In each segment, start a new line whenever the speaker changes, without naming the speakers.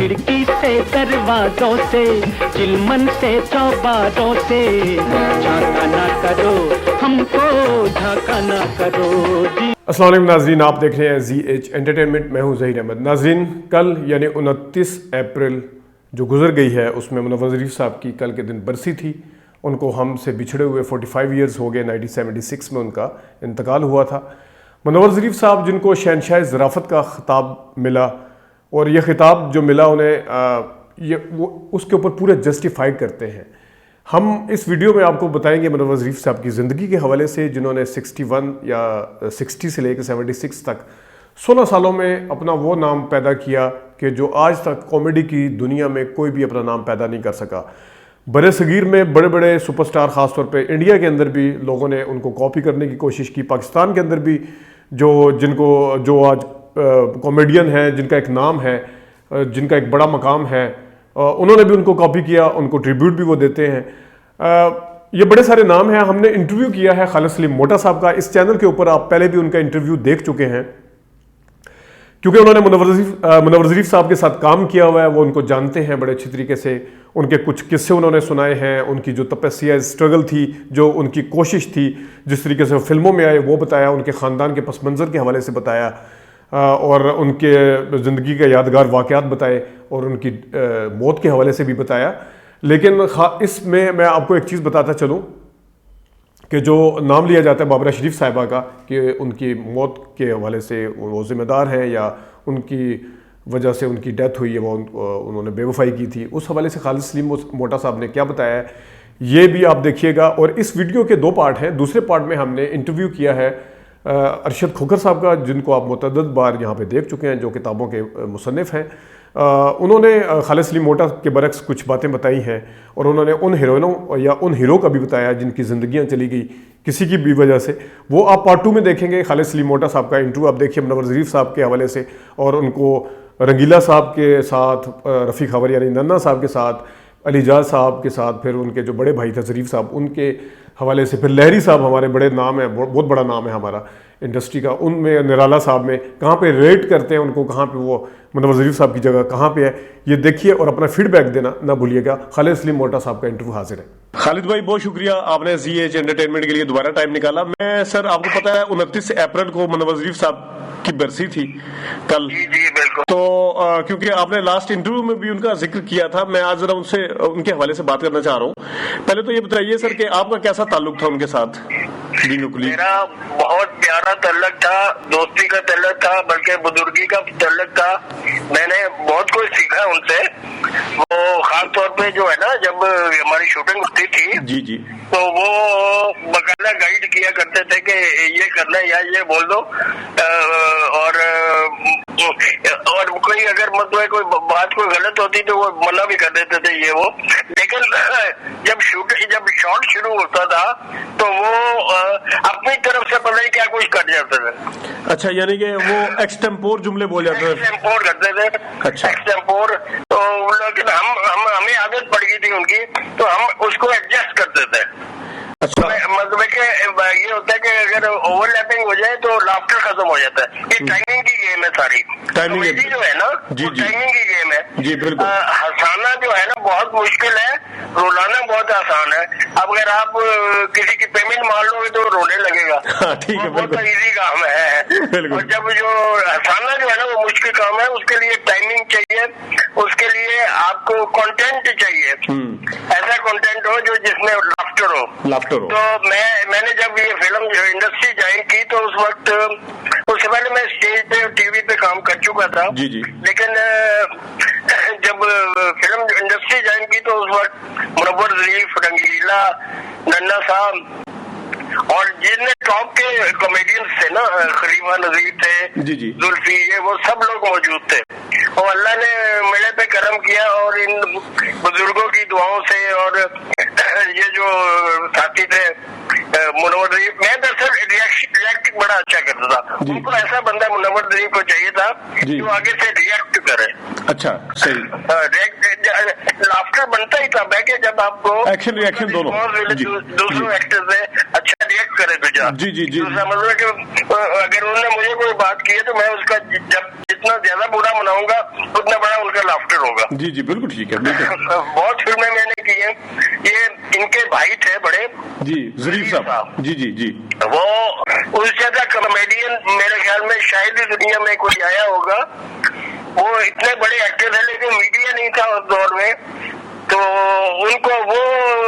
کھڑکی سے دروازوں سے چلمن سے چوباروں سے جھانکا نہ کرو ہم کو جھانکا نہ کرو جی۔
السلام علیکم ناظرین، آپ دیکھ رہے ہیں زی ایچ انٹرٹینمنٹ، میں ہوں ظہیر احمد۔ ناظرین، کل یعنی 29 اپریل جو گزر گئی ہے اس میں منور ظریف صاحب کی کل کے دن برسی تھی۔ ان کو ہم سے بچھڑے ہوئے 45 ایئرز ہو گئے، 1976 میں ان کا انتقال ہوا تھا۔ منور ظریف صاحب جن کو شہنشاہ ظرافت کا خطاب ملا، اور یہ خطاب جو ملا انہیں وہ اس کے اوپر پورے جسٹیفائیڈ کرتے ہیں۔ ہم اس ویڈیو میں آپ کو بتائیں گے منور ظریف صاحب کی زندگی کے حوالے سے، جنہوں نے 61 یا 60 سے لے کے 76 تک 16 سالوں میں اپنا وہ نام پیدا کیا کہ جو آج تک کامیڈی کی دنیا میں کوئی بھی اپنا نام پیدا نہیں کر سکا۔ برے صغیر میں بڑے بڑے سپر سٹار، خاص طور پہ انڈیا کے اندر بھی لوگوں نے ان کو کاپی کرنے کی کوشش کی۔ پاکستان کے اندر بھی جو آج کامیڈین ہیں، جن کا ایک نام ہے، جن کا ایک بڑا مقام ہے، انہوں نے بھی ان کو کاپی کیا، ان کو ٹریبیوٹ بھی وہ دیتے ہیں۔ یہ بڑے سارے نام ہیں۔ ہم نے انٹرویو کیا ہے خالد سلیم موٹا صاحب کا، اس چینل کے اوپر آپ پہلے بھی ان کا انٹرویو دیکھ چکے ہیں، کیونکہ انہوں نے منور ظریف صاحب کے ساتھ کام کیا ہوا ہے، وہ ان کو جانتے ہیں بڑے اچھی طریقے سے۔ ان کے کچھ قصے انہوں نے سنائے ہیں، ان کی جو تپسیا اسٹرگل تھی، جو ان کی کوشش تھی، جس طریقے سے وہ فلموں میں آئے وہ بتایا، ان کے خاندان کے پس منظر کے حوالے سے بتایا، اور ان کے زندگی کے یادگار واقعات بتائے، اور ان کی موت کے حوالے سے بھی بتایا۔ لیکن اس میں آپ کو ایک چیز بتاتا چلوں کہ جو نام لیا جاتا ہے بابرہ شریف صاحبہ کا کہ ان کی موت کے حوالے سے وہ ذمہ دار ہیں، یا ان کی وجہ سے ان کی ڈیتھ ہوئی ہے، وہ انہوں نے بے وفائی کی تھی، اس حوالے سے خالد سلیم موٹا صاحب نے کیا بتایا ہے یہ بھی آپ دیکھیے گا۔ اور اس ویڈیو کے 2 پارٹ ہیں۔ دوسرے پارٹ میں ہم نے انٹرویو کیا ہے ارشد کھوکھر صاحب کا، جن کو آپ متعدد بار یہاں پہ دیکھ چکے ہیں، جو کتابوں کے مصنف ہیں۔ انہوں نے خالد سلیم موٹا کے برعکس کچھ باتیں بتائی ہیں، اور انہوں نے ان ہیروئنوں یا ان ہیرو کا بھی بتایا جن کی زندگیاں چلی گئی کسی کی بھی وجہ سے۔ وہ آپ پارٹ 2 میں دیکھیں گے۔ خالد سلیم موٹا صاحب کا انٹرویو آپ دیکھیے منور ظریف صاحب کے حوالے سے، اور ان کو رنگیلا صاحب کے ساتھ، رفیق خاور یعنی ننا صاحب کے ساتھ، علی جاز صاحب کے ساتھ، پھر ان کے جو بڑے بھائی تھے ظریف صاحب، ان کے حوالے سے، پھر لہری صاحب ہمارے بڑے نام ہیں، بہت بڑا نام ہے ہمارا انڈسٹری کا، ان میں نرالا صاحب میں کہاں پہ ریٹ کرتے ہیں ان کو، کہاں پہ وہ منور ظریف صاحب کی جگہ کہاں پہ ہے، یہ دیکھیے اور اپنا فیڈ بیک دینا نہ بھولیے گا۔ خالد سلیم موٹا صاحب کا انٹرویو حاضر ہے۔ خالد بھائی، بہت شکریہ، آپ نے زی ایچ انٹرٹینمنٹ کے لیے دوبارہ ٹائم نکالا۔ میں سر، آپ کو پتا ہے 29 اپریل کو منور ظریف صاحب کی برسی تھی کل۔
جی بالکل۔
تو کیونکہ آپ نے لاسٹ انٹرویو میں بھی ان کا ذکر کیا تھا، میں آج ذرا ان کے حوالے سے بات کرنا چاہ رہا ہوں۔ پہلے تو یہ بتائیے سر کہ آپ کا کیسا تعلق تھا ان کے ساتھ؟
میرا بہت پیارا تعلق تھا، دوستی کا تعلق تھا، بلکہ بزرگی کا تعلق تھا۔ میں نے بہت کچھ سیکھا ان سے۔ وہ خاص طور پہ جو ہے نا، جب ہماری شوٹنگ ہوتی تھی
جی
تو وہ باقاعدہ گائیڈ کیا کرتے تھے کہ یہ کرنا ہے یا یہ بول دو، اور کوئی اگر مطلب کوئی بات کوئی غلط ہوتی تو وہ منع بھی کر دیتے تھے یہ وہ۔ لیکن جب شاٹ شروع ہوتا تھا تو وہ اپنی طرف سے پتہ نہیں کیا کچھ کر جاتے تھے۔
اچھا، یعنی کہ وہ ایکسٹمپور جملے بول جاتے تھے،
ایکسٹمپور کرتے تھے۔
اچھا،
ایکسٹمپور تو لیکن ہمیں عادت پڑ گئی تھی ان کی، تو ہم اس کو ایڈجسٹ کرتے تھے۔
اچھا،
مطلب کہ یہ ہوتا ہے کہ اگر اوور لیپنگ ہو جائے تو لافٹر ختم ہو جاتا ہے۔ یہ ٹائمنگ کی گیم ہے ساری، کامیڈی جو ہے نا ٹائمنگ کی گیم ہے۔
جی بالکل۔
ہنسانا جو ہے نا بہت مشکل ہے، رلانا بہت آسان ہے۔ اب اگر آپ کسی کی پیمنٹ مان لو گے تو رونے لگے گا، بہت ایزی کام ہے۔ اور جب جو ہنسانا جو ہے نا وہ مشکل کام ہے، اس کے لیے ٹائمنگ چاہیے، اس کے لیے آپ کو کنٹینٹ چاہیے، ایسا کنٹینٹ ہو جو جس میں لافٹر ہو۔ تو میں نے جب یہ فلم انڈسٹری جوائن کی تو اس وقت، اس سے پہلے میں اسٹیج پہ ٹی وی پہ کام کر چکا تھا، لیکن جب فلم انڈسٹری جوائن کی تو اس وقت منور ظریف، رنگیلا، ننا صاحب اور جتنے ٹاپ کے کامیڈینس تھے نا، خلیفہ نذیر تھے، زلفی، وہ سب لوگ موجود تھے۔ اور اللہ نے میرے پہ کرم کیا، اور ان بزرگوں کی دعاؤں سے، اور یہ جو ساتھی تھے منور ظریف، میں دراصل ریئیکٹ بڑا اچھا کرتا تھا۔ ان کو ایسا بندہ منور ظریف کو چاہیے تھا جو آگے سے ریئیکٹ کرے۔
اچھا، صحیح،
لافٹر بنتا ہی تھا کہ جب آپ کو
ایکشن ریئیکشن دونوں
دوسروں ایکٹر سے اچھا ریئیکٹ کرے تو جا۔ دوسرا مطلب کہ اگر انہوں نے مجھے کوئی بات کی ہے تو میں اس کا جب जितना ज्यादा बुरा मनाऊंगा उतना बड़ा उनका लाफ्टर होगा।
जी जी बिल्कुल ठीक है, बिल्कुल।
बहुत फिल्में मैंने की हैं। ये इनके भाई थे बड़े,
जी ज़रीफ साहब, जी जी जी,
वो उस ज्यादा कॉमेडियन मेरे ख्याल में शायद ही दुनिया में कोई आया होगा। वो इतने बड़े एक्टर थे लेकिन मीडिया नहीं था उस दौर में, तो उनको वो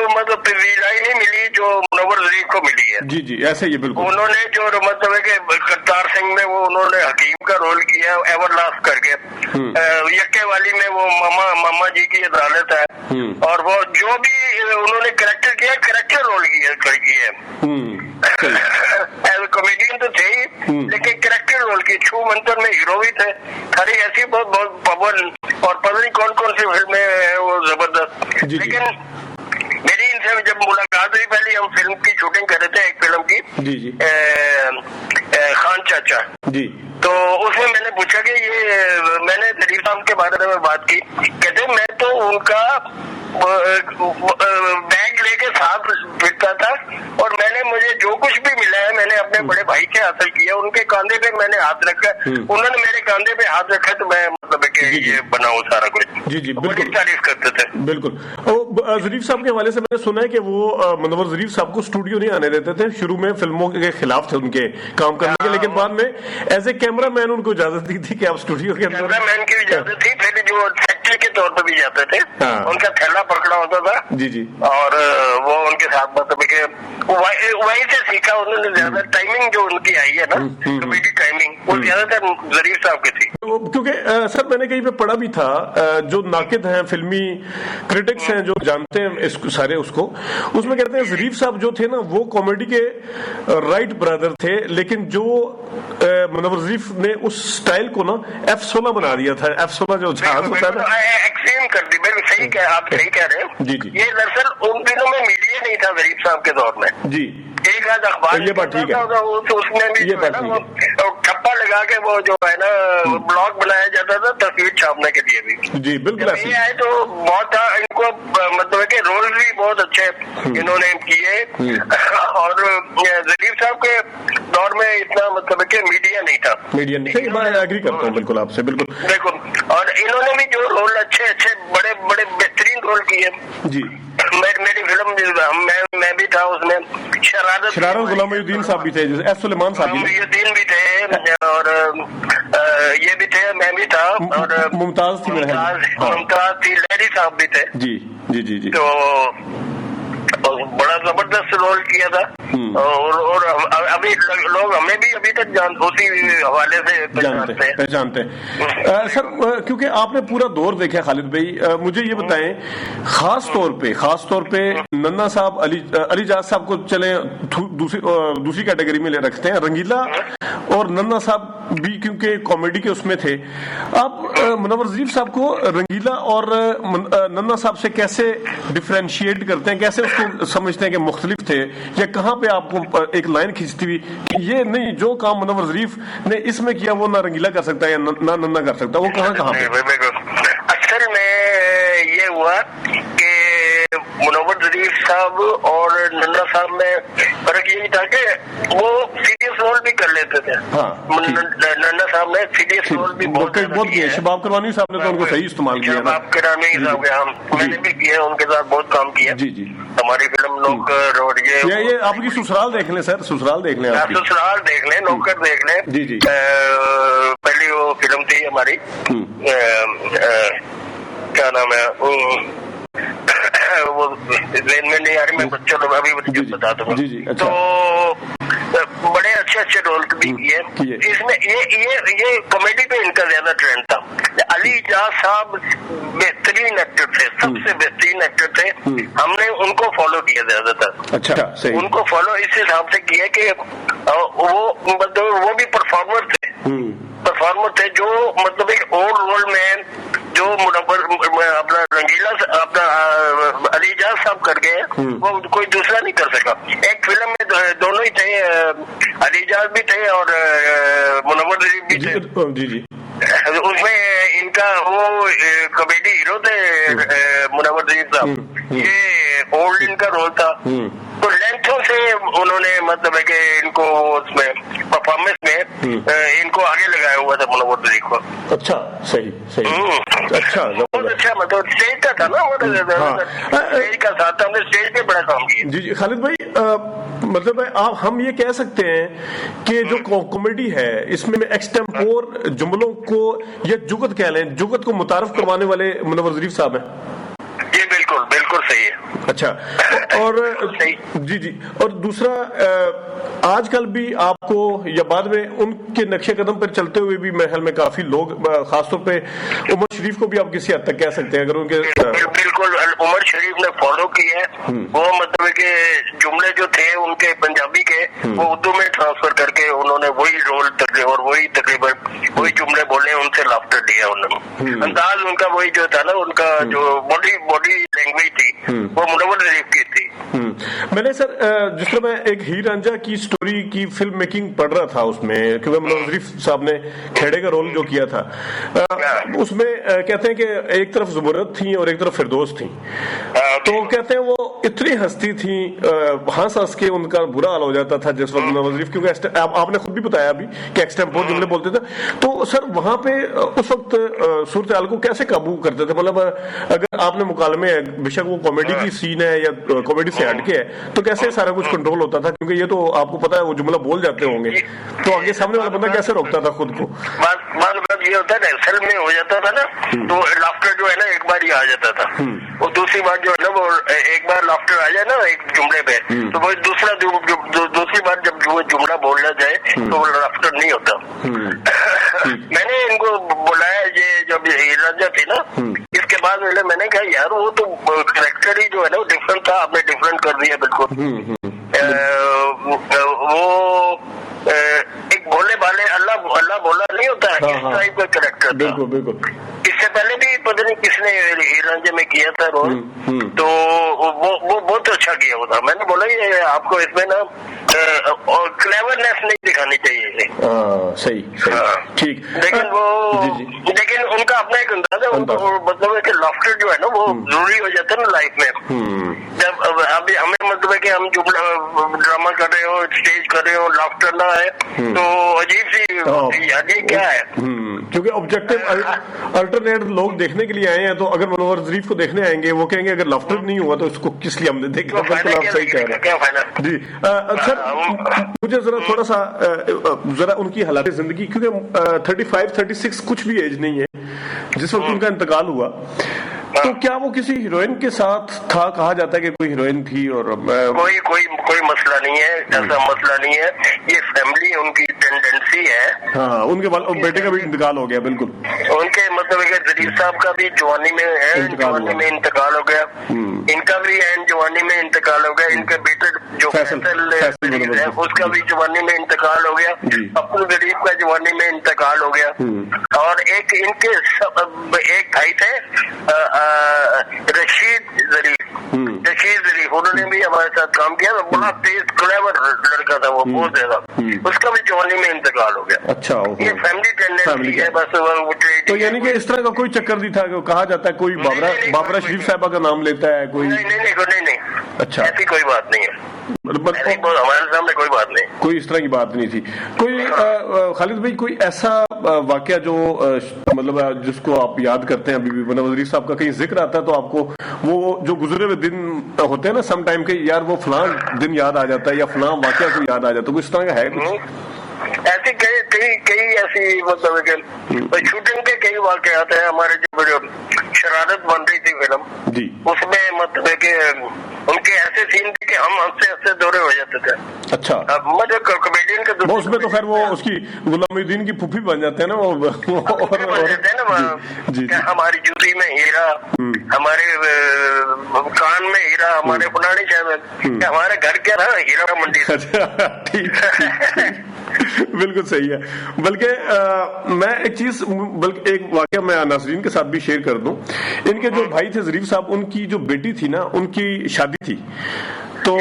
मतलब रिलाई नहीं मिली जो मुनव्वर ज़रीफ को मिली है।
जी जी ऐसे ही बिल्कुल।
उन्होंने जो मतलब है कि करतार सिंह में वो उन्होंने हकीम का रोल किया एवरलास्ट करके, यक्के वाली में वो मामा जी की अदालत है, और वो जो भी उन्होंने करेक्टर किया करेक्टर रोल किया कॉमेडियन तो थे ही, लेकिन करेक्टर रोल की छू मंतर में हीरो भी थे। खरी ऐसी बहुत बहुत पवन और पता नहीं कौन कौन सी फिल्में हैं वो जबरदस्त। लेकिन मेरी इनसे जब मुलाकात हुई, पहले हम फिल्म की शूटिंग कर रहे थे एक फिल्म की,
जी जी,
खान चाचा जी, तो उसमें मैंने पूछा कि ये मैंने ज़रीफ साहब के बारे में बात की, कहते मैं तो उनका बैग लेके साथ फिरता था और मुझे जो कुछ भी मिला है मैंने अपने बड़े भाई से हासिल किया। उनके कांधे पे मैंने हाथ रखा, उन्होंने मेरे कांधे पे हाथ रखा, तो मैं मतलब ये बनाऊं सारा कुछ। जी जी बिल्कुल, तारीफ करते थे बिल्कुल।
ज़रीफ साहब के हवाले से मैंने सुना है कि वो मुनव्वर ज़रीफ साहब को स्टूडियो नहीं आने देते थे, शुरू में फिल्मों के खिलाफ थे उनके काम करने के, लेकिन बाद में एज ए कैमरा मैन उनको इजाजत दी थी कि आप स्टूडियो के अंदर।
कैमरा मैन की इजाजत थी, फिर जो सेक्रेटरी के तौर पर भी जाते थे, उनका थैला पकड़ा होता था। जी जी, और वो उनके साथ मतलब के वहीं से सीखा उन्होंने। ज्यादा टाइमिंग जो उनकी आई है ना, कॉमेडी टाइमिंग, वो ज्यादातर ज़रीफ साहब की थी।
क्योंकि सर मैंने कहीं पे पढ़ा भी था, जो नाकिद हैं, फिल्मी क्रिटिक्स हैं जो जानते हैं इसको सारे, उसको उसमें कहते हैं ज़रीफ साहब जो थे ना वो कॉमेडी के राइट ब्रदर थे, लेकिन जो मुनव्वर ज़रीफ ने उस स्टाइल को ना F-16 बना दिया था। F-16 जो जहाज होता है ना,
एक्सट्रीम कर दी। बिल्कुल सही कह, आप सही कह रहे हैं। जी जी, ये दरअसल उन दिनों में मीडिया नहीं था ज़रीफ साहब के दौर में। जी, एक आध अखबार, ये बात ठीक है, तो उसमें भी ठप्पा लगा के वो जो है ना ब्लॉग बनाया जाता था तस्वीर छापने के लिए भी। जी बिल्कुल, ये आए तो बहुत था। इनको मतलब कि रोल भी बहुत अच्छे इन्होंने किए, और ज़रीफ साहब के दौर में इतना मतलब कि मीडिया नहीं था। मीडिया नहीं, मैं एग्री करता हूँ बिल्कुल आपसे, बिल्कुल बिल्कुल। और इन्होंने भी जो रोल अच्छे अच्छे बड़े बड़े बेहतरीन रोल किए। जी, मेरी फिल्म मैं भी था उसमें, शरारत गुलामुद्दीन साहब भी थे, सुलेमान साहब भी थे, और ये भी थे, मैं भी था, और मुमताज थी, लहरी साहब भी थे। जी जी जी जी, तो बड़ा जबरदस्त रोल किया था। और अभी लोग हमें भी अभी तक उसी हवाले से पहचानते हैं।
सर क्योंकि आपने पूरा दौर देखा खालिद भाई, मुझे ये बताएं खास तौर पे नन्ना साहब, अलीजाज साहब को चले दूसरी कैटेगरी में ले रखते हैं, रंगीला और नन्ना साहब भी क्योंकि कॉमेडी के उसमें थे। आप मुनव्वर ज़रीफ साहब को रंगीला और नन्ना साहब से कैसे डिफरेंशिएट करते हैं, कैसे उसको समझते हैं कि मुख्तलिफ थे, या कहाँ पे आपको एक लाइन खींचती हुई कि ये नहीं, जो काम मुनव्वर ज़रीफ ने इसमें किया वो ना रंगीला कर सकता है या ना नन्ना कर सकता, वो कहाँ पे?
असल में ये हुआ कि मुनव्वर ज़रीफ साहब और नन्ना साहब में फर्क यही था कि वो सीरियस रोल भी कर लेते थे। नन्ना साहब ने सीरियस रोल भी बहुत किया।
शबाब करवानी साहब ने तो उनको सही इस्तेमाल किया।
शबाब करवानी साहब मैंने भी किया, उनके साथ बहुत काम किया। जी जी, हमारी फिल्म नौकर, और
ये आपकी ससुराल देख लें सर, ससुराल देख लें,
ससुराल देख लें, नौकर देख लें। जी जी, पहली वो फिल्म थी हमारी, क्या नाम है वो जेन में नहीं आ रही, मैं बच्चों अभी बता दूंगा। तो बड़े अच्छे अच्छे रोल भी किए इसमें। ये कॉमेडी पे इनका ज्यादा ट्रेंड था। अलीजाज साहब बेहतरीन एक्टर थे, सबसे बेहतरीन एक्टर थे। हमने उनको फॉलो किया ज्यादातर। अच्छा, सही। उनको फॉलो इस हिसाब से किया कि वो भी परफॉर्मर थे जो मतलब एक और रोल में जो अपना रंगीला अपना अलीजाज साहब कर गए, वो कोई दूसरा नहीं कर सका। एक फिल्म में दोनों ही थे, अलीजाज भी थे और मुनव्वर ज़रीफ भी थे। जी जी, उसमें इनका वो कॉमेडी हीरो थे मुनव्वर ज़रीफ साहब। ये ओल्ड इनका रोल था, तो लेंथों से उन्होंने मतलब है कि इनको उसमें परफॉर्मेंस में इनको आगे लगाया हुआ था मुनव्वर शरीफ को।
अच्छा, सही सही, अच्छा,
बहुत अच्छा, मतलब स्टेज का था ना वो, स्टेज का साथ था, हमने स्टेज पे बड़ा काम किया।
जी जी खालिद भाई, मतलब आप हम ये कह सकते हैं कि जो कॉमेडी है इसमें एक्सटेम्पोर जुमलों को या जुगत कह लें, जुगत को मुतारफ करवाने वाले मुनव्वर शरीफ साहब हैं।
जी बिल्कुल बिल्कुल सही है।
अच्छा, और जी जी, और दूसरा आजकल भी आपको या बाद में उनके नक्शे कदम पर चलते हुए भी महल में काफी लोग, खासतौर पे उमर शरीफ को भी आप किसी हद तक कह सकते हैं, अगर उनके
बिल्कुल उमर शरीफ ने फॉलो की है वो, मतलब कि जुमले जो थे उनके पंजाबी के वो उर्दू में ट्रांसफर करके उन्होंने वही रोल और वही तकरीबन वही जुमले बोले, उनसे लाफ्टर लिया उन्होंने, अंदाज उनका वही जो था ना, उनका जो बॉडी लैंग्वेज थी वो मुनव्वर शरीफ की थी।
मैंने सर जिस तरह मैं एक हीर रांझा की स्टोरी की फिल्म मेकिंग पढ़ रहा था उसमें, क्योंकि मुनव्वर शरीफ साहब ने खेड़े का रोल जो किया था, उसमें कहते हैं कि एक तरफ ज़ुमरत थी और एक तरफ फिरदौस थी, तो कहते हैं वो इतनी हंसती थी, हंस हंस के उनका बुरा हाल हो जाता था जिस वक्त मुनव्वर शरीफ, क्योंकि आपने खुद भी बताया अभी कि एक्सटेम्पोर जुमले बोलते थे, तो सर वहां पे उस वक्त सूरत हाल को कैसे काबू करते थे? मतलब अगर आपने मुकालमे है, बेशक वो कॉमेडी की सीन है या कॉमेडी से हटके है, तो कैसे सारा कुछ कंट्रोल होता था? क्योंकि ये तो आपको पता है वो जुमला बोल जाते होंगे, तो आगे सामने वाला बंदा कैसे रोकता था खुद को?
बात ये होता है ना, असल में हो जाता था ना, तो लाफ्टर जो है ना एक बार ही आ जाता था, और दूसरी बार जो है ना वो एक बार लाफ्टर आ जाए ना एक जुमले पे, तो वो दूसरी बार जब वो जुमला बोलना जाए तो वो लाफ्टर नहीं होता। मैंने इनको बुलाया, ये जब हीर रांझा थी ना, इसके बाद मैंने कहा यार वो तो करेक्टर ही जो है ना वो डिफरेंट था, आपने डिफरेंट कर दिया बिल्कुल। वो एक भोले भाले अल्लाह भोला नहीं होता है, इस टाइप का करेक्टर था।
बिल्कुल बिल्कुल।
इससे पहले भी पता नहीं किसने हीर रांझे में किया था रोल, तो वो बहुत अच्छा किया वो था। मैंने बोला ये आपको इसमें ना क्लेवरनेस नहीं दिखानी चाहिए।
सही ठीक,
लेकिन उनका अपना एक अंदाजा, मतलब है कि लाफ्टर जो है ना वो जरूरी हो जाता है ना लाइफ में। जब अभी हमें मतलब है कि हम जुमला ड्रामा कर रहे हो, स्टेज कर रहे हो, लाफ्टर ना है तो अजीब सी याद क्या है,
क्योंकि ऑब्जेक्टिव अल्टरनेट लोग देखने के लिए आए हैं, तो अगर मुनव्वर शरीफ को देखने आएंगे वो कहेंगे अगर लाफ्टर नहीं हुआ तो इसको किस लिए हमने देखा। बिल्कुल आप सही कह रहे हैं जी। सर मुझे जरा थोड़ा सा जरा उनकी हालात जिंदगी, क्योंकि 35-36 कुछ भी एज नहीं है जिस वक्त उनका इंतकाल हुआ, तो क्या वो किसी हीरोइन के साथ था? कहा जाता है कि कोई हीरोइन थी, और
कोई मसला नहीं है, ऐसा मसला नहीं है, ये फैमिली उनकी टेंडेंसी है।
हाँ, उनके बेटे का भी इंतकाल हो गया। बिल्कुल,
उनके मतलब जरीफ साहब का भी जवानी में इंतकाल हो गया, इनका भी एंड जवानी में इंतकाल हो गया, इनके बेटे जो फैसल है उसका भी जवानी में इंतकाल हो गया, अपने गरीब का जवानी में इंतकाल हो गया, और एक इनके एक भाई थे रशीद जरीफ, उन्होंने भी हमारे साथ काम किया, बड़ा तेज क्लेवर लड़का था वो, बहुत ज्यादा, उसका भी जवानी में इंतकाल हो गया।
अच्छा,
ये फैमिली टेंडेंसी है बस।
तो यानी कि इस तरह का कोई चक्कर नहीं था? कहा जाता है कोई बाबरा शरीफ साहबा का नाम लेता है कोई?
नहीं।
अच्छा,
ऐसी कोई बात नहीं है, हमारे सामने कोई बात नहीं,
कोई इस तरह की बात नहीं थी। कोई खालिद भाई कोई ऐसा वाकया जो मतलब जिसको आप याद करते हैं अभी भी? मुनव्वर शरीफ साहब का कहीं जिक्र आता है तो आपको वो जो गुजरे हुए दिन होते हैं ना सम टाइम के, यार वो फलां दिन याद आ जाता है या फलां वाकया को याद आ जाता है, कुछ इस तरह का है कुछ?
ऐसी कई ऐसी मतलब शूटिंग के कई वाकयात हैं हमारे। जो शरारत बन रही थी फिल्म
जी,
उसमें मतलब है कि उनके ऐसे सीन थे कि हम हंसते दौरे हो जाते थे।
अच्छा,
मतलब कॉमेडियन के
वो उसमें तो खैर वो उसकी गुलामुद्दीन की फूफी बन जाते हैं ना वो जी,
हमारी जूती में हीरा, हमारे कान में हीरा, हमारे पुरानी शहर, हमारे घर के ना हीरा मंडी।
ठीक बिल्कुल सही है। बल्कि मैं एक वाकया मैं नाज़रीन के साथ भी शेयर कर दूं। इनके जो भाई थे जरीफ साहब, उनकी जो बेटी थी ना, उनकी शादी थी, تو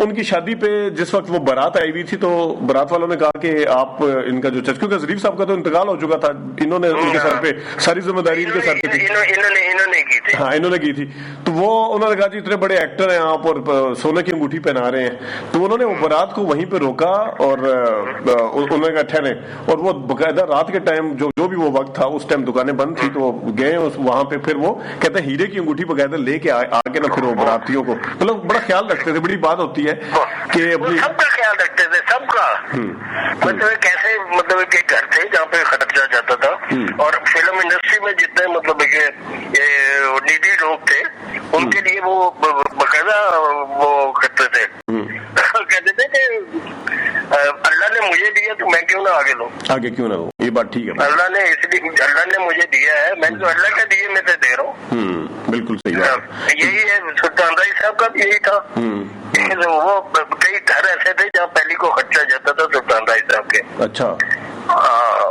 ان کی شادی پہ جس وقت وہ بارات آئی ہوئی تھی تو بارات والوں نے کہا کہ آپ ان کا جو چچ، کیونکہ ظریف صاحب کا تو انتقال ہو چکا تھا، انہوں نے ان کے سر پہ ساری ذمہ داری ان کے سر پہ تھی، انہوں نے کی تھی، تو وہ انہوں نے کہا جی اتنے بڑے ایکٹر ہیں آپ اور سونے کی انگوٹھی پہنا رہے ہیں، تو انہوں نے وہ بارات کو وہیں پہ روکا اور انہوں نے کہا ٹھہرے، اور وہ باقاعدہ رات کے ٹائم جو بھی وہ وقت تھا اس ٹائم دکانیں بند تھی تو گئے وہاں پہ، پھر وہ کہتے ہیں ہیرے کی انگوٹھی باقاعدہ لے کے آگے نا، پھر وہ براتیوں کو مطلب بڑا خیال رکھتے تھے، بڑی بات ہوتی ہے کہ
سب کا خیال رکھتے تھے، سب کا، مطلب کیسے مطلب کہ گھر تھے جہاں پہ خرچہ جاتا تھا، اور فلم انڈسٹری میں جتنے مطلب کہ نیڈی لوگ تھے ان کے لیے وہ باقاعدہ وہ کرتے تھے، کہتے تھے کہ اللہ نے مجھے دیا تو میں کیوں نہ آگے لوں،
آگے کیوں نہ ہو، یہ بات ٹھیک ہے،
اللہ نے اس لیے اللہ نے مجھے دیا ہے، میں تو اللہ کے دیے میں سے دے رہا ہوں،
بالکل صحیح ہے،
یہی ہے سلطان رائی صاحب کا بھی یہی تھا، وہ کئی گھر ایسے تھے جہاں پہلی کو خرچہ جاتا تھا سلطان رائی صاحب کے،
اچھا،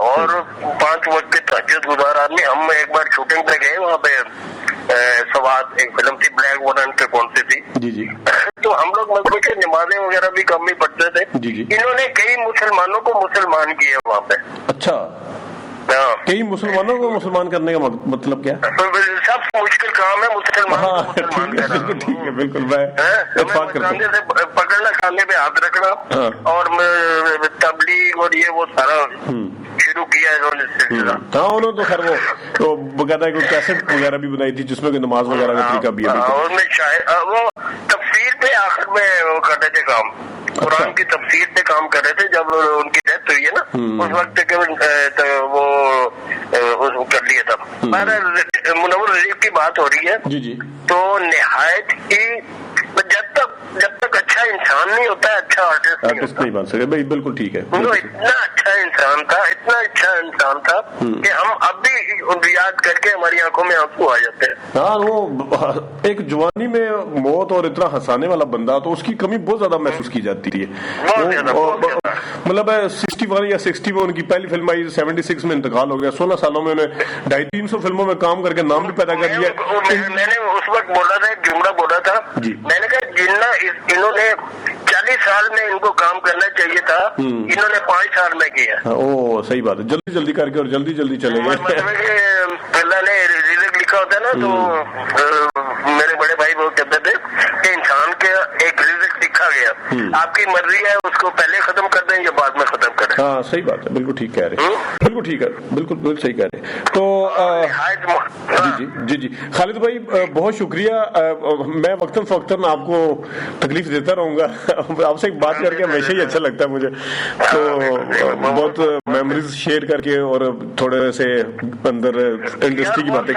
اور 5 وقت کے تہجد گزار آدمی، ہم ایک بار شوٹنگ پہ گئے وہاں پہ سوات ایک فلم تھی بلیک وومن پہ کون سی تھی،
جی جی،
تو ہم لوگ مطلب کہ نمازیں وغیرہ بھی کم ہی پڑھتے تھے،
جی جی،
انہوں نے کئی مسلمانوں کو مسلمان کیا وہاں پہ،
اچھا، کئی مسلمانوں کو مسلمان کرنے کا مطلب کیا؟
سب سے مشکل کام ہے مسلمان کو مسلمان کرنا،
ٹھیک ہے، بالکل، میں اتفاق کرتا ہوں،
پکڑنا، کھانے پہ ہاتھ رکھنا، اور تبلیغ اور یہ وہ سارا شروع کیا انہوں نے سلسلہ،
ہاں انہوں نے تو خیر وہ تو باقاعدہ کوئی کیسٹ وغیرہ بھی بنائی تھی جس میں نماز وغیرہ کا طریقہ بھی ہے،
اور میں شاید وہ تفسیر پہ آخر میں وہ کرتے تھے کام، قرآن کی تفسیر پہ کام کر رہے تھے جب ان کی ڈیتھ ہوئی ہے نا، اس وقت وہ کر لیا تھا، منور رضیف کی بات ہو رہی ہے،
جی جی،
تو نہایت ہی جب تک اچھا انسان نہیں ہوتا ہے اچھا آرٹسٹ
نہیں بن سکے، بھائی بالکل ٹھیک ہے،
وہ اتنا اچھا انسان تھا، اتنا اچھا انسان تھا کہ ہم اب بھی یاد کر کے ہماری آنکھوں میں آنسو آ جاتے ہیں،
ہاں وہ ایک جوانی میں موت اور اتنا ہنسانے والا بندہ تو اس کی کمی بہت زیادہ محسوس کی جاتی ہے، مطلب 61 یا 60 میں ان کی پہلی فلم آئی، 76 میں انتقال ہو گیا، 16 سالوں میں انہیں 250-300 فلموں میں کام کر کے نام بھی پیدا کر دیا،
میں نے اس وقت بولا تھا ایک جملہ بولا تھا، میں نے کہا انہوں نے 40 سال میں ان کو کام کرنا چاہیے تھا، انہوں نے 5 سال میں کیا،
او صحیح بات ہے، جلدی جلدی کر کے اور جلدی جلدی چلے گئے،
مطلب کہ اللہ نے رزق لکھا ہوتا ہے نا، تو میرے بڑے بھائی وہ کہتے تھے کہ انسان کے ایک رزق لکھا گیا، آپ کی مرضی ہے اس کو پہلے ختم کر دیں یا بعد میں ختم کریں،
ہاں صحیح بات ہے، بالکل ٹھیک کہہ رہے ہیں، بالکل ٹھیک ہے، بالکل صحیح کہہ رہے ہیں، تو جی جی جی خالد بھائی بہت شکریہ، میں وقتاً فوقتاً آپ کو تکلیف دیتا رہوں گا، آپ سے ایک بات کر کے ہمیشہ ہی اچھا لگتا ہے مجھے، تو بہت میموریز شیئر کر کے اور تھوڑے سے اندر انڈسٹری کی باتیں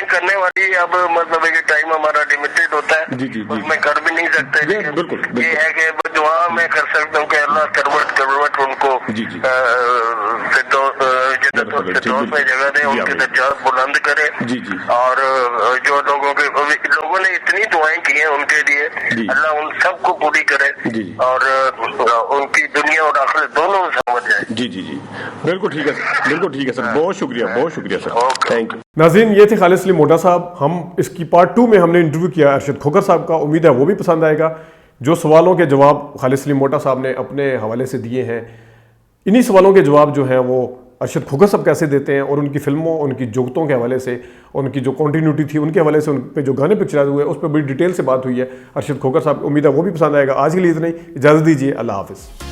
کرنے والی، اب مطلب کہ ٹائم ہمارا لمیٹڈ ہوتا ہے،
جی جی جی،
میں کر بھی نہیں سکتے،
بالکل
یہ ہے کہ دعا میں کر سکتا ہوں کہ اللہ کروٹ ان کو
جی جی
فردوس میں جگہ دے، ان کے درجات بلند کرے،
جی جی،
اور جو لوگوں نے اتنی دعائیں کی ہیں ان کے لیے اللہ ان سب کو پوری کرے، اور ان کی دنیا اور آخرت دونوں سمجھ جائے،
جی جی جی، بالکل ٹھیک ہے، بالکل ٹھیک ہے سر، بہت شکریہ سر، تھینک یو۔
ناظرین یہ تھے خالد سلیم موٹا صاحب، ہم اس کی پارٹ 2 میں ہم نے انٹرویو کیا ارشد کھوکھر صاحب کا، امید ہے وہ بھی پسند آئے گا، جو سوالوں کے جواب خالد سلیم موٹا صاحب نے اپنے حوالے سے دیے ہیں، انہی سوالوں کے جواب جو ہیں وہ ارشد کھوکھر صاحب کیسے دیتے ہیں، اور ان کی فلموں، ان کی جگتوں کے حوالے سے، ان کی جو کنٹینیوٹی تھی ان کے حوالے سے، ان پہ جو گانے پکچرائز ہوئے اس پہ بڑی ڈیٹیل سے بات ہوئی ہے ارشد کھوکھر صاحب، امید ہے وہ بھی پسند آئے گا۔ آج کے لیے اتنا ہی، اجازت دیجیے، اللہ حافظ۔